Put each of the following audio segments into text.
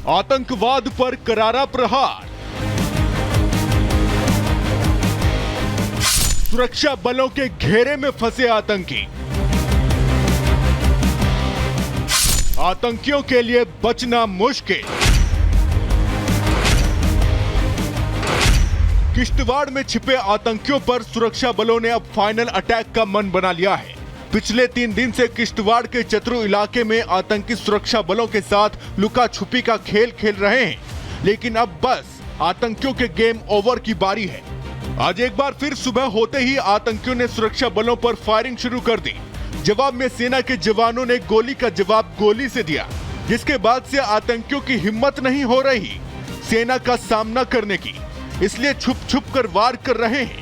आतंकवाद पर करारा प्रहार। सुरक्षा बलों के घेरे में फंसे आतंकी। आतंकियों के लिए बचना मुश्किल। किश्तवाड़ में छिपे आतंकियों पर सुरक्षा बलों ने अब फाइनल अटैक का मन बना लिया है। पिछले 3 दिन से किश्तवाड़ के चतरू इलाके में आतंकी सुरक्षा बलों के साथ लुका छुपी का खेल खेल रहे हैं, लेकिन अब बस आतंकियों के गेम ओवर की बारी है। आज एक बार फिर सुबह होते ही आतंकियों ने सुरक्षा बलों पर फायरिंग शुरू कर दी। जवाब में सेना के जवानों ने गोली का जवाब गोली से दिया, जिसके बाद से आतंकियों की हिम्मत नहीं हो रही सेना का सामना करने की, इसलिए छुप छुप कर वार कर रहे हैं।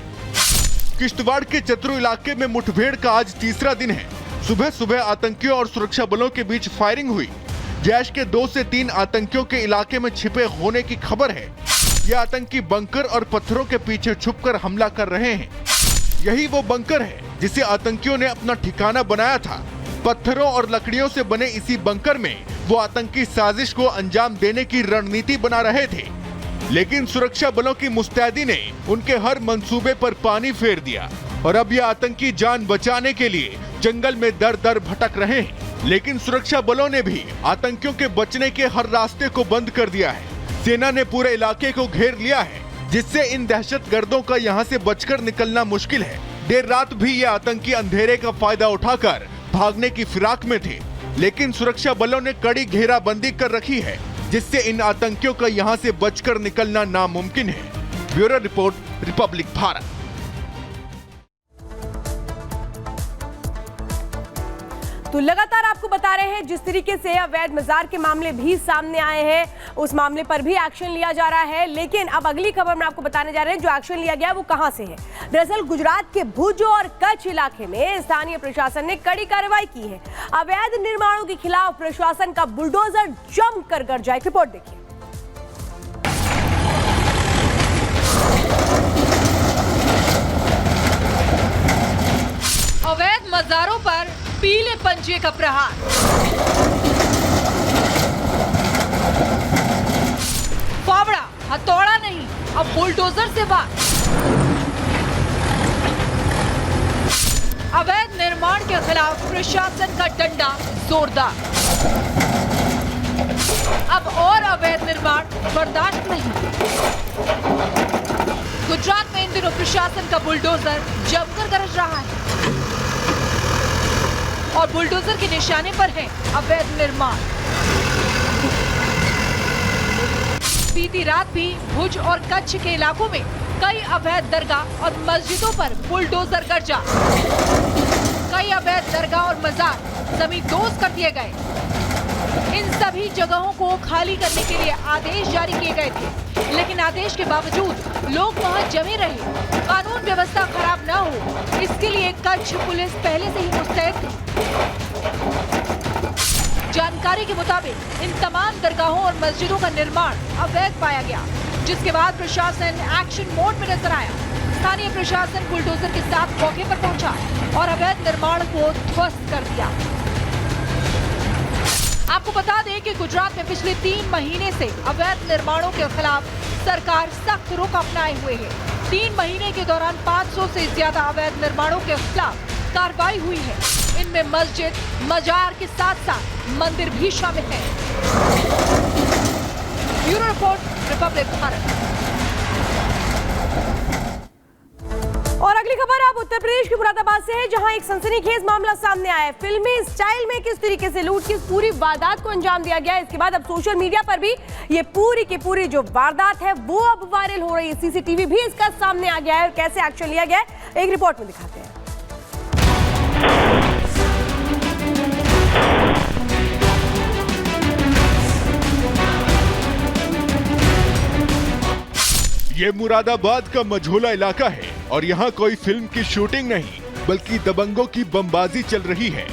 किश्तवाड़ के चतरू इलाके में मुठभेड़ का आज तीसरा दिन है। सुबह सुबह आतंकियों और सुरक्षा बलों के बीच फायरिंग हुई। जैश के 2 से 3 आतंकियों के इलाके में छिपे होने की खबर है। ये आतंकी बंकर और पत्थरों के पीछे छुपकर हमला कर रहे हैं। यही वो बंकर है जिसे आतंकियों ने अपना ठिकाना बनाया था। पत्थरों और लकड़ियों से बने इसी बंकर में वो आतंकी साजिश को अंजाम देने की रणनीति बना रहे थे, लेकिन सुरक्षा बलों की मुस्तैदी ने उनके हर मंसूबे पर पानी फेर दिया और अब ये आतंकी जान बचाने के लिए जंगल में दर दर भटक रहे हैं। लेकिन सुरक्षा बलों ने भी आतंकियों के बचने के हर रास्ते को बंद कर दिया है। सेना ने पूरे इलाके को घेर लिया है, जिससे इन दहशतगर्दों का यहाँ से बचकर निकलना मुश्किल है। देर रात भी ये आतंकी अंधेरे का फायदा उठाकर भागने की फिराक में थे, लेकिन सुरक्षा बलों ने कड़ी घेराबंदी कर रखी है, जिससे इन आतंकियों का यहां से बचकर निकलना नामुमकिन है। Bureau report, Republic Bharat. तो लगातार आपको बता रहे हैं, जिस तरीके से अवैध मजार के मामले भी सामने आए हैं, उस मामले पर भी एक्शन लिया जा रहा है। लेकिन अब अगली खबर में आपको बताने जा रहे हैं, जो एक्शन लिया गया वो कहां से है। दरअसल गुजरात के भुज और कच्छ इलाके में स्थानीय प्रशासन ने कड़ी कार्रवाई की है। अवैध निर्माणों के खिलाफ प्रशासन का बुलडोजर जमकर गरजा। एक रिपोर्ट देखिए। अवैध मजारों पर पीले पंजे का प्रहार। फावड़ा, हथौड़ा नहीं, अब बुलडोजर से वार। अवैध निर्माण के खिलाफ प्रशासन का डंडा जोरदार। अब और अवैध निर्माण बर्दाश्त नहीं। गुजरात में इन दिनों प्रशासन का बुलडोजर जमकर गरज रहा है और बुलडोजर के निशाने पर है अवैध निर्माण। बीती रात भी भुज और कच्छ के इलाकों में कई अवैध दरगाह और मस्जिदों पर बुलडोजर गरजा। कई अवैध दरगाह और मजार जमींदोज कर दिए गए। इन सभी जगहों को खाली करने के लिए आदेश जारी किए गए थे, लेकिन आदेश के बावजूद लोग वहां जमे रहे। कानून व्यवस्था खराब न हो, इसके लिए कच्छ पुलिस पहले से ही मुस्तैद थी। जानकारी के मुताबिक इन तमाम दरगाहों और मस्जिदों का निर्माण अवैध पाया गया, जिसके बाद प्रशासन एक्शन मोड में नजर आया। स्थानीय प्रशासन बुलडोजर के साथ मौके पर पहुंचा और अवैध निर्माण को ध्वस्त कर दिया। आपको बता दें कि गुजरात में पिछले 3 महीने से अवैध निर्माणों के खिलाफ सरकार सख्त रुख अपनाए हुए है। 3 महीने के दौरान 500 से ज्यादा अवैध निर्माणों के खिलाफ कार्रवाई हुई है। इनमें मस्जिद, मजार के साथ साथ मंदिर भी शामिल है। Bureau report, Republic Bharat. और अगली खबर आप उत्तर प्रदेश के मुरादाबाद से है, जहां एक सनसनीखेज मामला सामने आया है। फिल्मी स्टाइल में किस तरीके से लूट की पूरी वारदात को अंजाम दिया गया है, इसके बाद अब सोशल मीडिया पर भी ये पूरी की पूरी जो वारदात है वो अब वायरल हो रही है। सीसीटीवी भी इसका सामने आ गया है और कैसे एक्शन लिया गया है एक रिपोर्ट में दिखाते हैं। ये मुरादाबाद का मझोला इलाका है और यहाँ कोई फिल्म की शूटिंग नहीं, बल्कि दबंगों की बमबाजी चल रही है।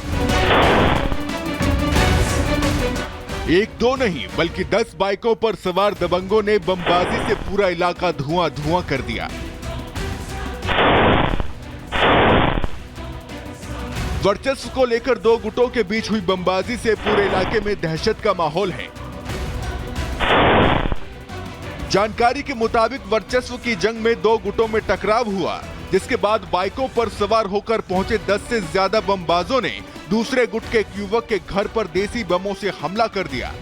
1-2 नहीं, बल्कि 10 बाइकों पर सवार दबंगों ने बमबाजी से पूरा इलाका धुआं-धुआं कर दिया। वर्चस्व को लेकर 2 गुटों के बीच हुई बमबाजी से पूरे इलाके में दहशत का माहौल है। जानकारी के मुताबिक वर्चस्व की जंग में 2 गुटों में टकराव हुआ, जिसके बाद बाइकों पर सवार होकर पहुंचे 10 से ज्यादा बमबाजों ने दूसरे गुट के एक युवक के घर पर देसी बमों से हमला कर दिया।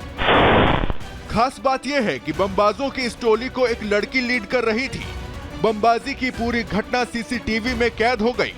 खास बात यह है कि बमबाजों की इस टोली को एक लड़की लीड कर रही थी। बमबाजी की पूरी घटना सीसीटीवी में कैद हो गई।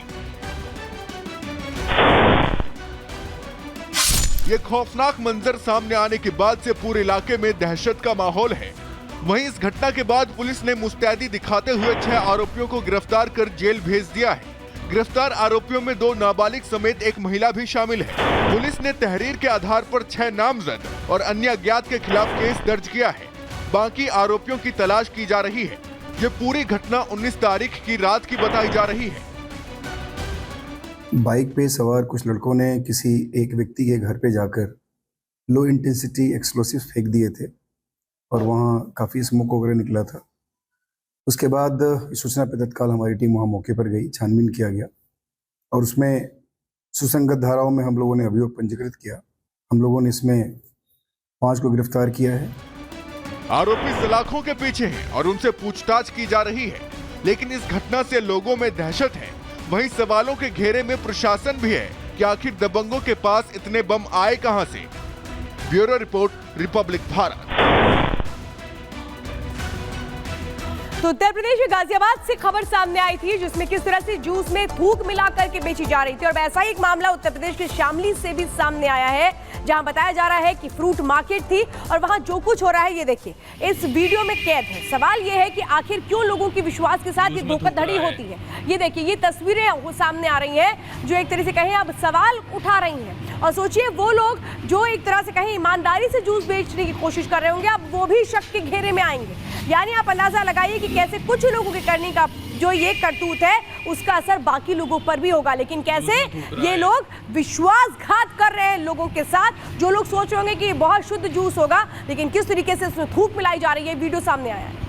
ये खौफनाक मंजर सामने आने के बाद से पूरे इलाके में दहशत का माहौल है। वहीं इस घटना के बाद पुलिस ने मुस्तैदी दिखाते हुए 6 आरोपियों को गिरफ्तार कर जेल भेज दिया है। गिरफ्तार आरोपियों में 2 नाबालिग समेत एक महिला भी शामिल है। पुलिस ने तहरीर के आधार पर 6 नामजद और अन्य अज्ञात के खिलाफ केस दर्ज किया है। बाकी आरोपियों की तलाश की जा रही है। ये पूरी घटना 19 तारीख की रात की बताई जा रही है। बाइक पे सवार कुछ लड़कों ने किसी एक व्यक्ति के घर पे जाकर लो इंटेंसिटी एक्सप्लोसिव फेंक दिए थे और वहाँ काफ़ी स्मोक वगैरह निकला था। उसके बाद सूचना पे तत्काल हमारी टीम वहाँ मौके पर गई, छानबीन किया गया और उसमें सुसंगत धाराओं में हम लोगों ने अभियोग पंजीकृत किया। हम लोगों ने इसमें 5 को गिरफ्तार किया है। आरोपी सलाखों के पीछे हैं और उनसे पूछताछ की जा रही है, लेकिन इस घटना से लोगों में दहशत है। वहीं सवालों के घेरे में प्रशासन भी है कि आखिर दबंगों के पास इतने बम आए कहां से। Bureau report, Republic Bharat. तो उत्तर प्रदेश के गाजियाबाद से खबर सामने आई थी, जिसमें किस तरह से जूस में थूक मिला करके बेची जा रही थी। और वैसा ही एक मामला उत्तर प्रदेश के शामली से भी सामने आया है, जहां बताया जा रहा है कि फ्रूट मार्केट थी और वहां जो कुछ हो रहा है ये देखिए इस वीडियो में कैद है। सवाल ये है कि आखिर क्यों लोगों की विश्वास के साथ ये धोखाधड़ी होती है। ये देखिए, ये तस्वीरें सामने आ रही हैं जो एक तरह से कहें अब सवाल उठा रही हैं। और सोचिए वो लोग जो एक तरह से कहें ईमानदारी से जूस बेचने की कोशिश कर रहे होंगे, अब वो भी शक के घेरे में आएंगे। यानी आप अंदाजा लगाइए कि कैसे कुछ लोगों के करने का जो ये करतूत है उसका असर बाकी लोगों पर भी होगा। लेकिन कैसे ये लोग विश्वासघात कर रहे हैं लोगों के साथ। जो लोग सोच रहे होंगे कि बहुत शुद्ध जूस होगा, लेकिन किस तरीके से इसमें थूक मिलाई जा रही है, वीडियो सामने आया है।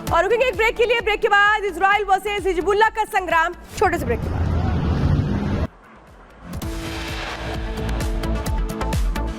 और रुकेंगे एक ब्रेक के लिए। ब्रेक के बाद इजराइल वर्सेस हिजबुल्लाह का संग्राम, छोटे से ब्रेक के बाद।